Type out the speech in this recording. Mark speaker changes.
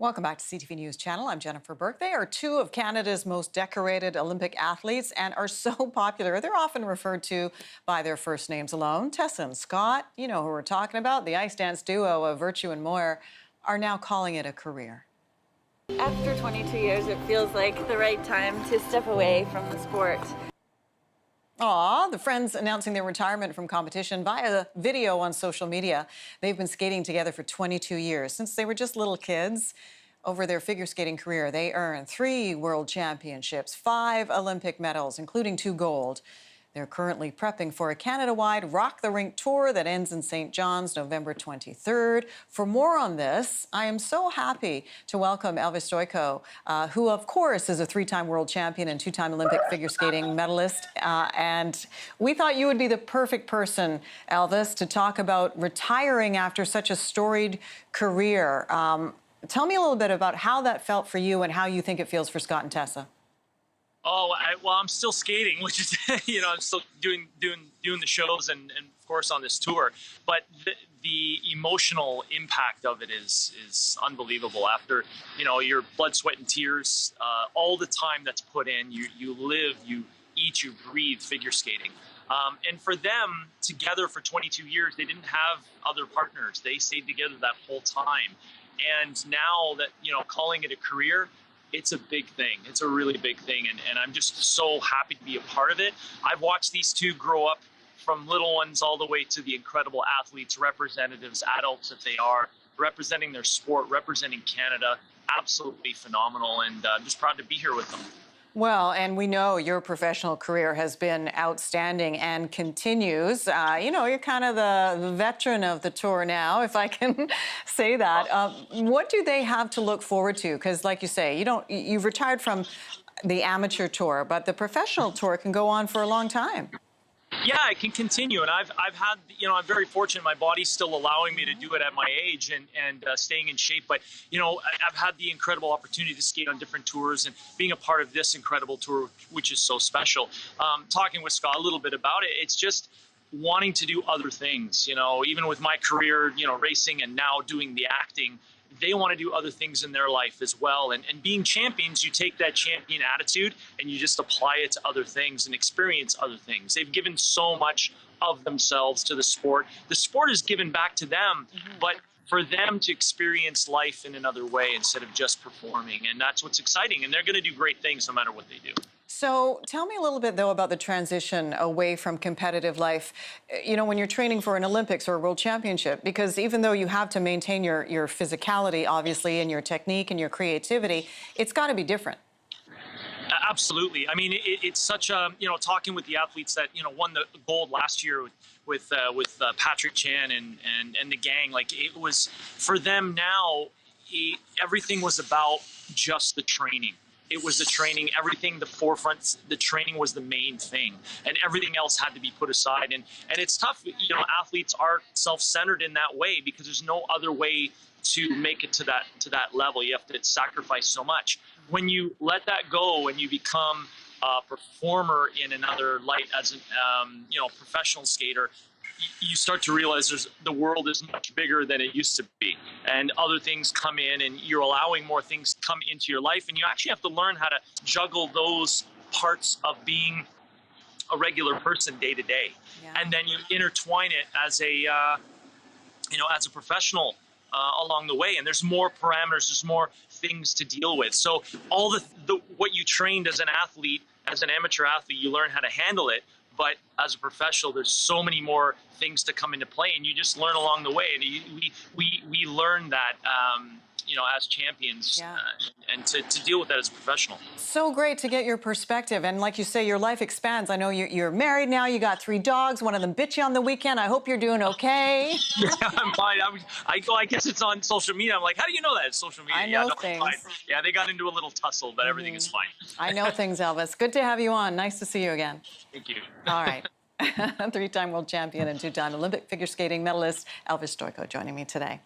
Speaker 1: Welcome back to CTV News Channel. I'm Jennifer Burke. They are two of Canada's most decorated Olympic athletes and are so popular. They're often referred to by their first names alone. Tessa and Scott, you know who we're talking about, the ice dance duo of Virtue and Moir, are now calling it a career.
Speaker 2: After 22 years, it feels like the right time to step away from the sport.
Speaker 1: The friends announcing their retirement from competition via video on social media. They've been skating together for 22 years, since they were just little kids. Over their figure skating career, they earned 3 world championships, 5 Olympic medals, including 2 gold. They're currently prepping for a Canada-wide Rock the Rink tour that ends in St. John's November 23rd. For more on this, I am so happy to welcome Elvis Stojko, who, of course, is a 3-time world champion and 2-time Olympic figure skating medalist. And we thought you would be the perfect person, Elvis, to talk about retiring after such a storied career. Tell me a little bit about how that felt for you and how you think it feels for Scott and Tessa.
Speaker 3: Well, I'm still skating, which is, I'm still doing the shows and of course on this tour. But the emotional impact of it is unbelievable. After, your blood, sweat, and tears, all the time that's put in, you live, you eat, you breathe figure skating. And for them, together for 22 years, they didn't have other partners. They stayed together that whole time. And now that, calling it a career, it's a big thing. It's a really big thing. And I'm just so happy to be a part of it. I've watched these two grow up from little ones all the way to the incredible athletes, representatives, adults that they are, representing their sport, representing Canada. Absolutely phenomenal. And I'm just proud to be here with them.
Speaker 1: Well, and we know your professional career has been outstanding and continues. You're kind of the veteran of the tour now, if I can say that. What do they have to look forward to? Because, like you say, you've retired from the amateur tour, but the professional tour can go on for a long time.
Speaker 3: Yeah, it can continue, and I've had, I'm very fortunate. My body's still allowing me to do it at my age and staying in shape. But I've had the incredible opportunity to skate on different tours and being a part of this incredible tour, which is so special. Talking with Scott a little bit about it, it's just wanting to do other things. Even with my career, racing and now doing the acting. They want to do other things in their life as well. And being champions, you take that champion attitude and you just apply it to other things and experience other things. They've given so much of themselves to the sport. The sport is given back to them, but for them to experience life in another way instead of just performing. And that's what's exciting. And they're going to do great things no matter what they do.
Speaker 1: So tell me a little bit, though, about the transition away from competitive life, when you're training for an Olympics or a World Championship, because even though you have to maintain your physicality, obviously, and your technique and your creativity, it's got to be different.
Speaker 3: Absolutely. I mean, it's such a, talking with the athletes that, won the gold last year with Patrick Chan and the gang, like it was for them now, everything was about just the training. It was the training, everything, the forefront, the training was the main thing, and everything else had to be put aside. And it's tough, athletes are self-centered in that way because there's no other way to make it to that level. You have to sacrifice so much. When you let that go and you become a performer in another light as a professional skater, you start to realize the world is much bigger than it used to be, and other things come in and you're allowing more things to come into your life, and you actually have to learn how to juggle those parts of being a regular person day to day. And then you intertwine it as a as a professional along the way, and there's more parameters, there's more things to deal with. So all what you trained as an athlete, as an amateur athlete, you learn how to handle it. But as a professional, there's so many more things to come into play, and you just learn along the way. And we learn that, as champions, and to deal with that as a professional.
Speaker 1: So great to get your perspective. And like you say, your life expands. I know you're married now. You got 3 dogs. One of them bit you on the weekend. I hope you're doing okay.
Speaker 3: Yeah, I'm fine. I guess it's on social media. I'm like, how do you know that? It's social media.
Speaker 1: I know things.
Speaker 3: Yeah, they got into a little tussle, but everything is fine.
Speaker 1: I know things, Elvis. Good to have you on. Nice to see you again.
Speaker 3: Thank you.
Speaker 1: All right. 3-time world champion and 2-time Olympic figure skating medalist Elvis Stojko joining me today.